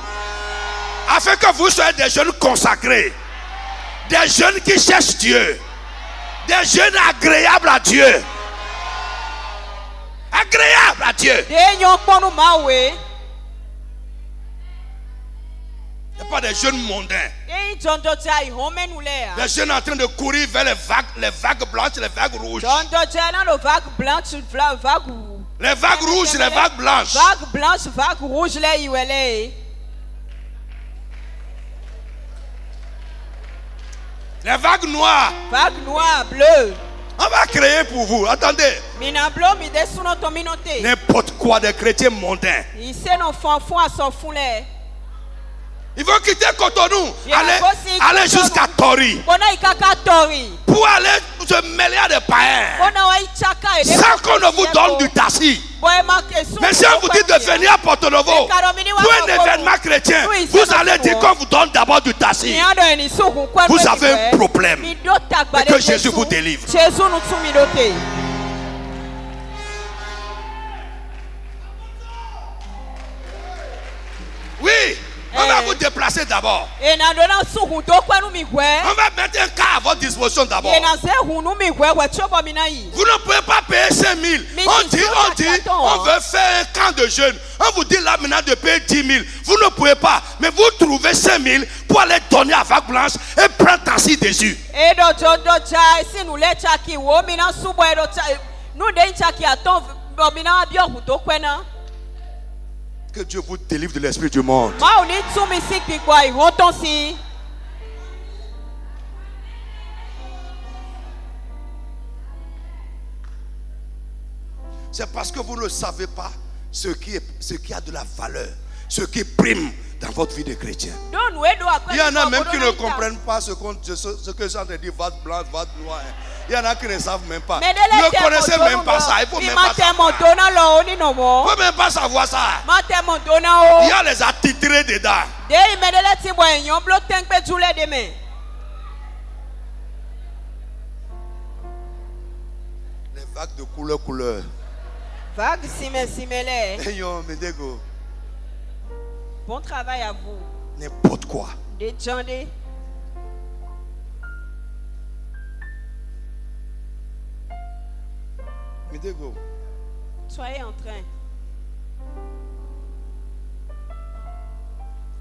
Afin que vous soyez des jeunes consacrés. Des jeunes qui cherchent Dieu. Des jeunes agréables à Dieu. Agréable à Dieu. Il n'y a pas des jeunes mondains. Des jeunes en train de courir vers les vagues blanches, les vagues rouges. Les vagues rouges, les vagues blanches. Vagues blanches, vagues rouges, les vagues noires. Vagues noires, bleues. On va créer pour vous. Attendez. N'importe quoi des chrétiens mondains. Ils vont quitter Cotonou. Aller jusqu'à Tori. Pour aller se mêler à des païens. Sans qu'on ne vous donne du taxi. Mais si on vous dit de venir à Porto Novo pour un événement chrétien, vous allez dire qu'on vous donne d'abord du taxi. Vous avez un problème. Et que Jésus vous délivre. Oui. On va vous déplacer d'abord. On va mettre un cas à votre disposition d'abord. Vous ne pouvez pas payer 5 000. On dit, on veut faire un camp de jeunes. On vous dit là maintenant de payer 10 000. Vous ne pouvez pas. Mais vous trouvez 5 000 pour aller donner à vague blanche et prendre taxi dessus. Que Dieu vous délivre de l'esprit du monde. C'est parce que vous ne savez pas ce qui a de la valeur, ce qui prime dans votre vie de chrétien. Il y en a même qui ne comprennent pas ce que je suis en train de dire, vase blanc, vase noir. Il y en a qui ne savent même pas. Ne connaissez même pas ça. Il faut même pas savoir. Il faut même pas savoir ça. Il y a les attitrés dedans. Les vagues de couleur. Vagues simélées. Bon travail à vous. N'importe quoi. Soyez en train.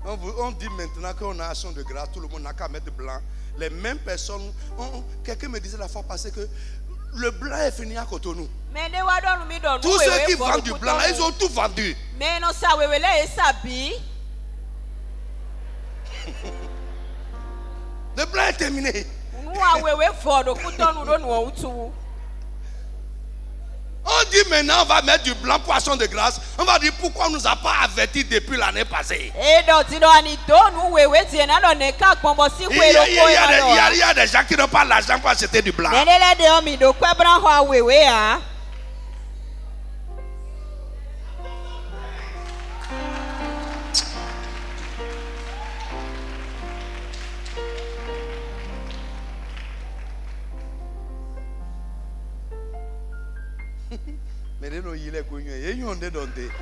On dit maintenant qu'on a action de grâce, tout le monde n'a qu'à mettre blanc. Les mêmes personnes, quelqu'un me disait la fois passée que le blanc est fini à Cotonou. Tous ceux qui vendent du blanc, là, ils ont tout vendu. Le blanc est terminé. On dit maintenant on va mettre du blanc poisson de grâce. On va dire pourquoi on ne nous a pas avertis depuis l'année passée. Il y a des gens qui n'ont pas l'argent pour acheter du blanc.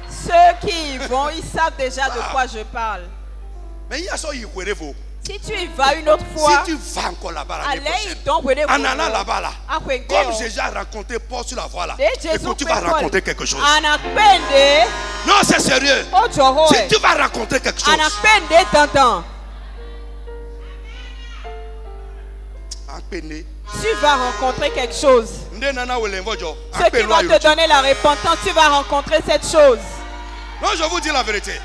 Ceux qui y vont, ils savent déjà de quoi je parle. Mais il y a ça, il si tu y vas une autre fois, si tu vas encore là-bas, en allant là-bas, là, comme j'ai déjà rencontré Paul sur la voie là, écoute, tu vas rencontrer quelque chose. Non, c'est sérieux. Si tu vas rencontrer quelque chose. Tu vas rencontrer quelque chose. Ceux qui vont te donner la repentance, tu vas rencontrer cette chose. Non, je vous dis la vérité.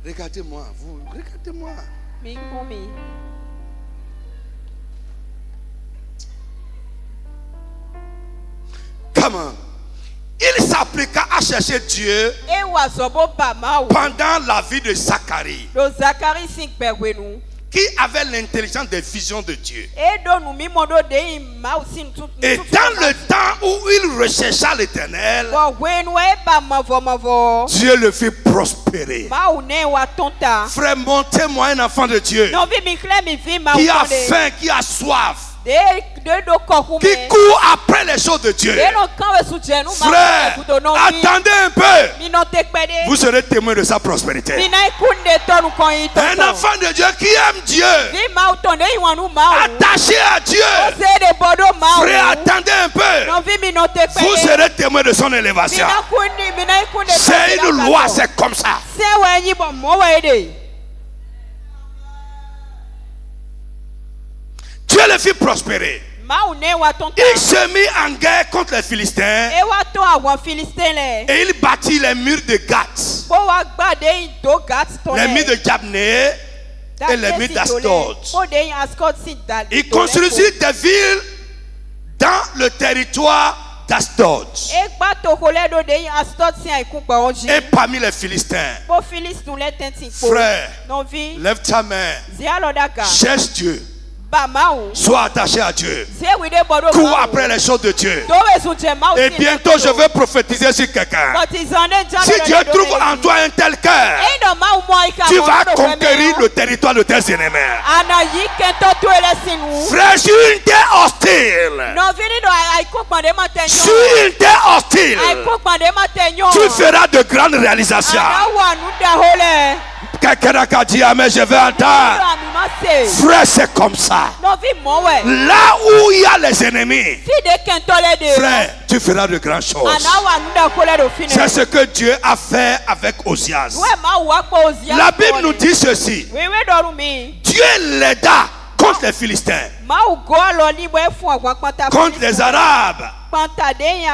Regardez-moi, vous, regardez-moi. Comment? Il s'appliqua à chercher Dieu pendant la vie de Zacharie, qui avait l'intelligence des visions de Dieu. Et dans le temps où il rechercha l'Éternel, Dieu le fit prospérer. Frère, montez-moi un enfant de Dieu qui a faim, qui a soif, qui court après les choses de Dieu. Frère, attendez un peu. Vous serez témoin de sa prospérité. Un enfant de Dieu qui aime Dieu, attaché à Dieu. Frère, attendez un peu. Vous serez témoin de son élévation. C'est une loi, c'est comme ça. Dieu le fit prospérer. Il se mit en guerre contre les Philistins et il bâtit les murs de Gath, les murs de Jabné et les murs d'Ashdod. Il construisit des villes dans le territoire d'Ashdod et parmi les Philistins. Frère, lève ta main, cherche Dieu. Sois attaché à Dieu. Cours après les choses de Dieu. Et bientôt je vais prophétiser sur quelqu'un. Si Dieu trouve en toi un tel cœur, tu vas conquérir le territoire de tes ennemis. Frère, sur une terre hostile, tu feras de grandes réalisations. Quelqu'un a dit amen, je vais entendre. Frère, c'est comme ça. Là où il y a les ennemis, frère, tu feras de grandes choses. C'est ce que Dieu a fait avec Osias. La Bible nous dit ceci. Dieu l'aida contre les Philistins, contre les Arabes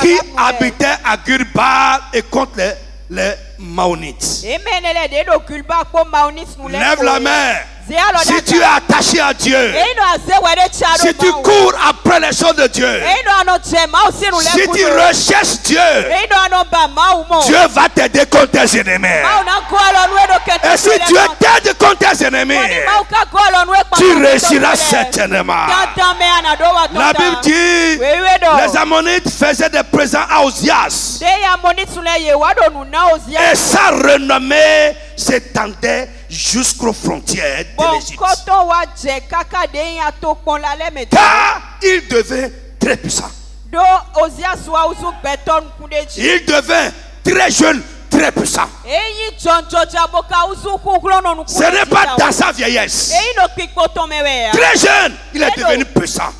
qui habitaient à Gurba et contre les Maonites. Lève la main. Si tu es attaché à Dieu, si tu cours après les choses de Dieu, si tu recherches Dieu, Dieu va t'aider contre tes ennemis. Et si Dieu t'aide contre tes ennemis, tu réussiras certainement. La Bible dit, les Ammonites faisaient des présents à Osias et sa renommée s'étendait jusqu'aux frontières de l'Égypte. Car il devait très puissant. Il devait très jeune, très puissant. Ce n'est pas dans sa vieillesse. Très jeune, il est devenu puissant.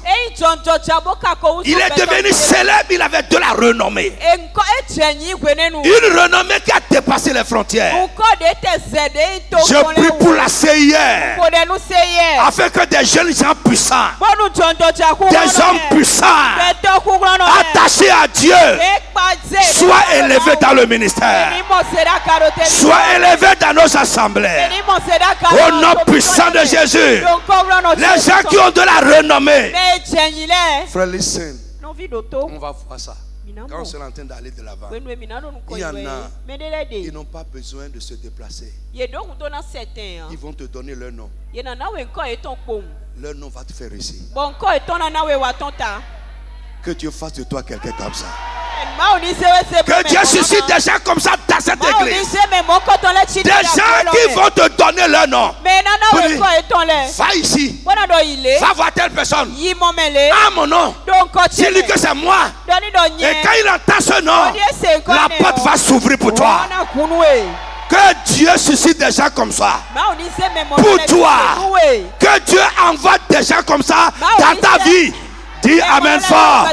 Il est devenu célèbre, il avait de la renommée. Une renommée qui a dépassé les frontières. Je prie pour la CIR, afin que des jeunes gens puissants, des hommes puissants, attachés à Dieu, soient élevés dans le ministère, soient élevés dans nos assemblées. Au nom puissant de Jésus, les gens qui ont de la renommée. Frère, listen, on va voir ça. Quand on est en train d'aller de l'avant, il y en a, ils n'ont pas besoin de se déplacer. Ils vont te donner leur nom. Leur nom va te faire réussir. Que Dieu fasse de toi quelqu'un comme ça. Que Dieu suscite des gens comme ça dans cette église. Des gens qui vont te donner leur nom. Va ici. Va voir telle personne. Ah, mon nom. Dis-lui que c'est moi. Et quand il entend ce nom, la porte va s'ouvrir pour toi. Que Dieu suscite des gens comme ça pour toi. Que Dieu envoie des gens comme ça dans ta vie. Dis amen fort.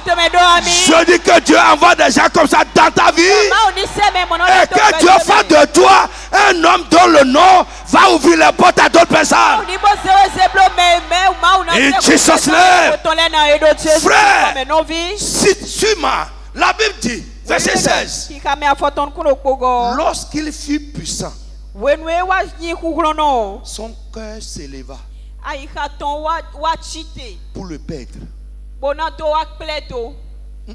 Je dis que Dieu envoie des gens comme ça dans ta vie. Et que Dieu fasse de toi un homme dont le nom va ouvrir les portes à d'autres personnes. In Jesus' name. Frère, suis-moi. La Bible dit, verset 16. Lorsqu'il fut puissant, son cœur s'éleva pour le perdre.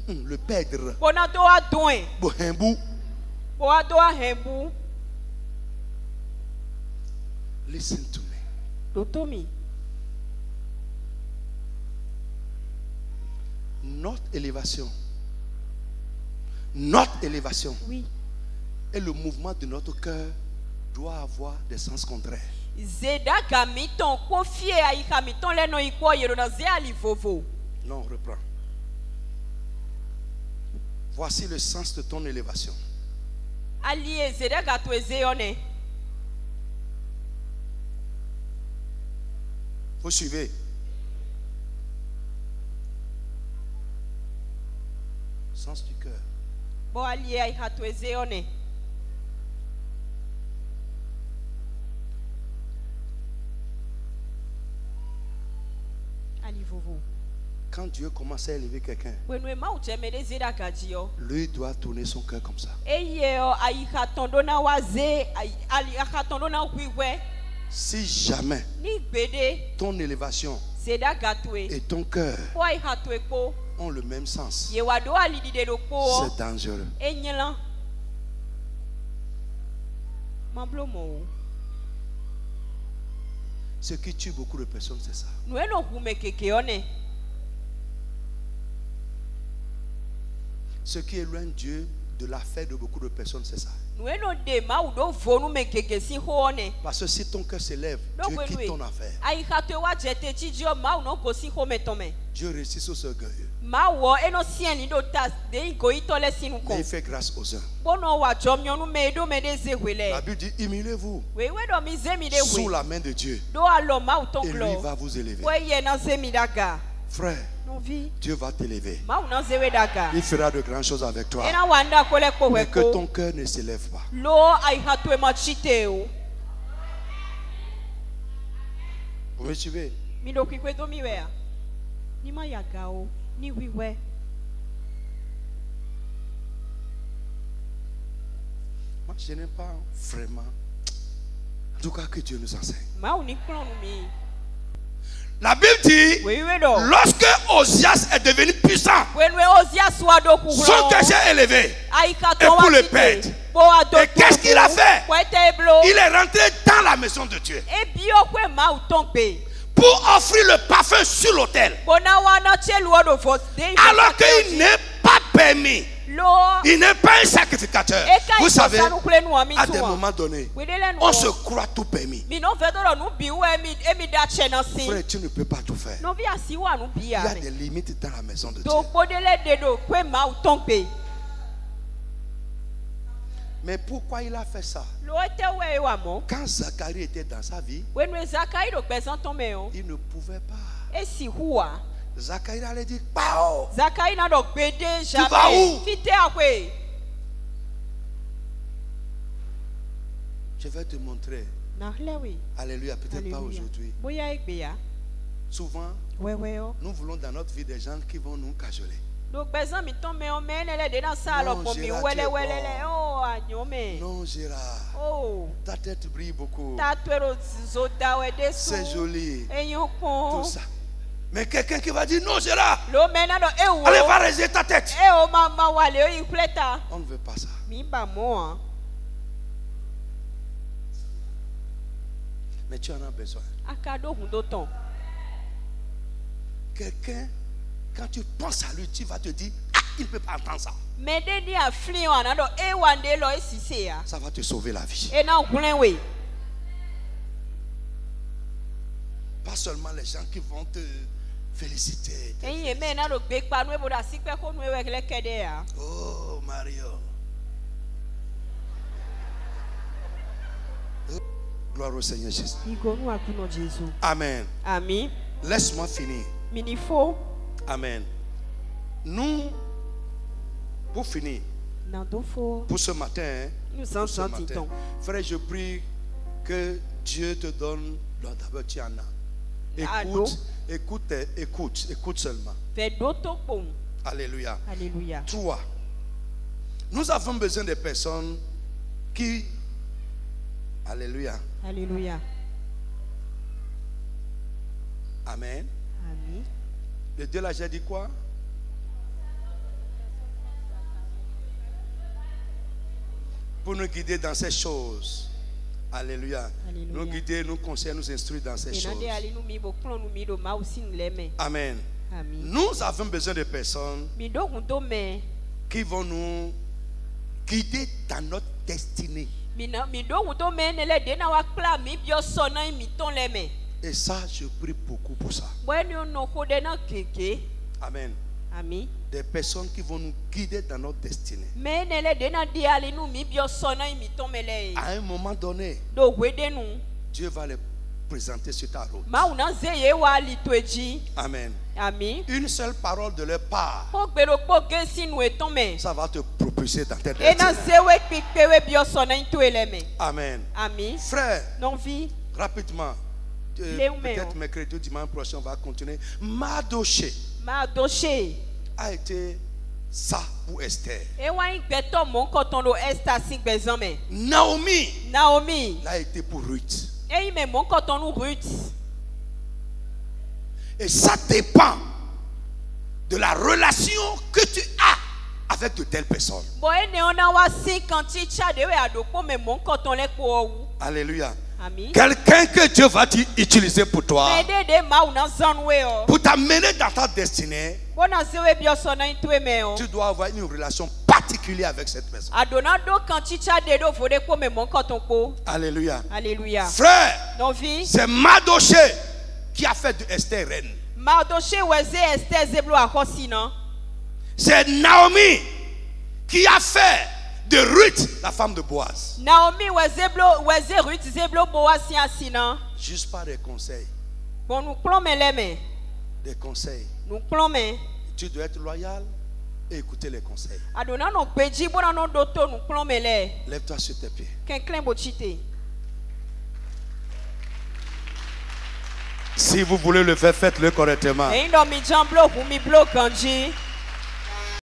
Le perdre. Listen to me. Notre élévation oui, et le mouvement de notre cœur doit avoir des sens contraires. Non, reprends. Voici le sens de ton élévation. Vous suivez? Sens du cœur. Quand Dieu commence à élever quelqu'un, lui doit tourner son cœur comme ça. Si jamais ton élévation et ton cœur ont le même sens, c'est dangereux. Ce qui tue beaucoup de personnes, c'est ça. Ce qui éloigne Dieu de la fête de beaucoup de personnes, c'est ça. Parce que si ton cœur s'élève, Dieu quitte ton affaire. Dieu réussit sur ce orgueilleux. Mais il fait grâce aux uns. La Bible dit, humiliez-vous sous la main de Dieu et lui va vous élever. Frère, Dieu va t'élever. Il fera de grandes choses avec toi. Mais que ton cœur ne s'élève pas. Vous me suivez? Moi, je n'ai pas vraiment. En tout cas, que Dieu nous enseigne. La Bible dit, lorsque Osias est devenu puissant, son cœur s'est élevé et pour le perdre. Et qu'est-ce qu'il a fait? Il est rentré dans la maison de Dieu pour offrir le parfum sur l'autel, alors qu'il n'est pas permis. Il n'est pas un sacrificateur. Vous savez, à des moments donnés, on se croit tout permis. Frère, tu ne peux pas tout faire. Il y a des limites dans la maison de Dieu. Mais pourquoi il a fait ça? Quand Zacharie était dans sa vie, il ne pouvait pas. Zacharie allait dire, Pao, tu vas où? Je vais te montrer. Alléluia, peut-être pas aujourd'hui. Souvent, nous voulons dans notre vie des gens qui vont nous cajoler. Non, Gérard, ta tête brille beaucoup. C'est joli. Tout ça. Mais quelqu'un qui va dire non, Gérard, allez, va raiser ta tête. On ne veut pas ça. Mais tu en as besoin. Quelqu'un, quand tu penses à lui, tu vas te dire, ah, il ne peut pas entendre ça. Ça va te sauver la vie. Pas seulement les gens qui vont te féliciter. Oh, Mario. Gloire au Seigneur Jésus. Amen. Laisse-moi finir Amen. Nous, pour finir, pour ce matin, frère, je prie que Dieu te donne. D'abord, tu en as. Écoute seulement. Alléluia. Alléluia. 3. Nous avons besoin de personnes qui... Alléluia. Alléluia. Amen. Amen. Le Dieu là, j'ai dit quoi? Pour nous guider dans ces choses. Alléluia. Alléluia. Nous guider, nous conseiller, nous instruire dans ces choses. Amen. Amen. Nous avons besoin de personnes qui vont nous guider dans notre destinée. Et ça, je prie beaucoup pour ça. Amen. Amen. Des personnes qui vont nous guider dans notre destinée. À un moment donné, Dieu va les présenter sur ta route. Amen. Amen. Une seule parole de leur part, ça va te propulser dans tes destinées. Amen. Amen. Frère, rapidement, peut-être mercredi ou dimanche prochain, on va continuer. Mardoché a été ça pour Esther. Naomi l'a été pour Ruth. Et ça dépend de la relation que tu as avec de telles personnes. Alléluia. Quelqu'un que Dieu va utiliser pour toi, pour t'amener dans ta destinée, tu dois avoir une relation particulière avec cette personne. Alléluia. Alléluia. Frère, c'est Mardoché qui a fait de Esther reine. C'est Naomi qui a fait de Ruth la femme de Boaz. Juste par des conseils. Des conseils. Tu dois être loyal et écouter les conseils. Lève-toi sur tes pieds. Si vous voulez le faire, faites-le correctement.